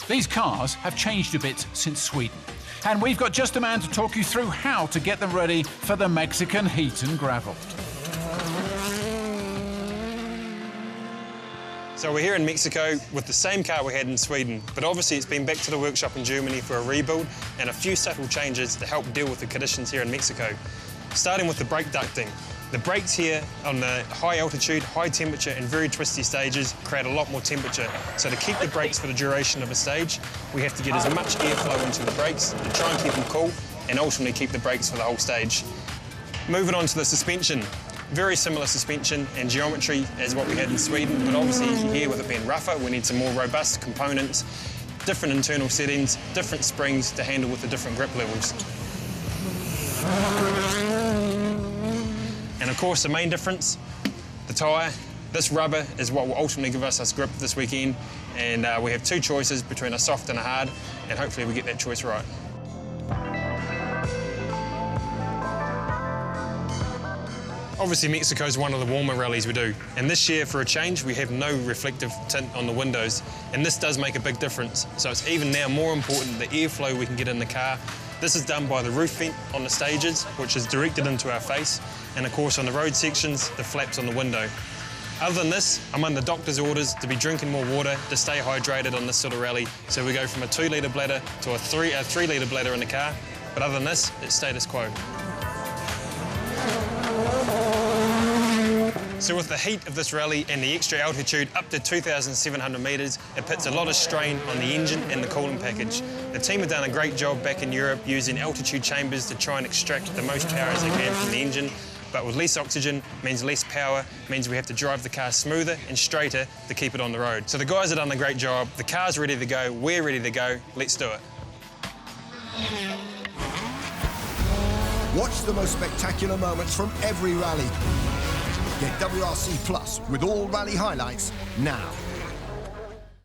These cars have changed a bit since Sweden, and we've got just a man to talk you through how to get them ready for the Mexican heat and gravel. So we're here in Mexico with the same car we had in Sweden, but obviously it's been back to the workshop in Germany for a rebuild and a few subtle changes to help deal with the conditions here in Mexico. Starting with the brake ducting. The brakes here on the high altitude, high temperature and very twisty stages create a lot more temperature. So to keep the brakes for the duration of a stage, we have to get as much airflow into the brakes to try and keep them cool and ultimately keep the brakes for the whole stage. Moving on to the suspension. Very similar suspension and geometry as what we had in Sweden, but obviously here with it being rougher, we need some more robust components, different internal settings, different springs to handle with the different grip levels. And of course the main difference, the tyre. This rubber is what will ultimately give us grip this weekend, and we have two choices between a soft and a hard, and hopefully we get that choice right. Obviously Mexico is one of the warmer rallies we do, and this year for a change we have no reflective tint on the windows, and this does make a big difference. So it's even now more important the airflow we can get in the car. This is done by the roof vent on the stages, which is directed into our face, and of course on the road sections, the flaps on the window. Other than this, I'm under doctor's orders to be drinking more water to stay hydrated on this sort of rally. So we go from a 2-litre bladder to a 3-litre bladder in the car, but other than this, it's status quo. So with the heat of this rally and the extra altitude up to 2,700 metres, it puts a lot of strain on the engine and the cooling package. The team have done a great job back in Europe using altitude chambers to try and extract the most power as they can from the engine, but with less oxygen means less power, means we have to drive the car smoother and straighter to keep it on the road. So the guys have done a great job, the car's ready to go, we're ready to go, let's do it. Watch the most spectacular moments from every rally. Get WRC Plus with all rally highlights now.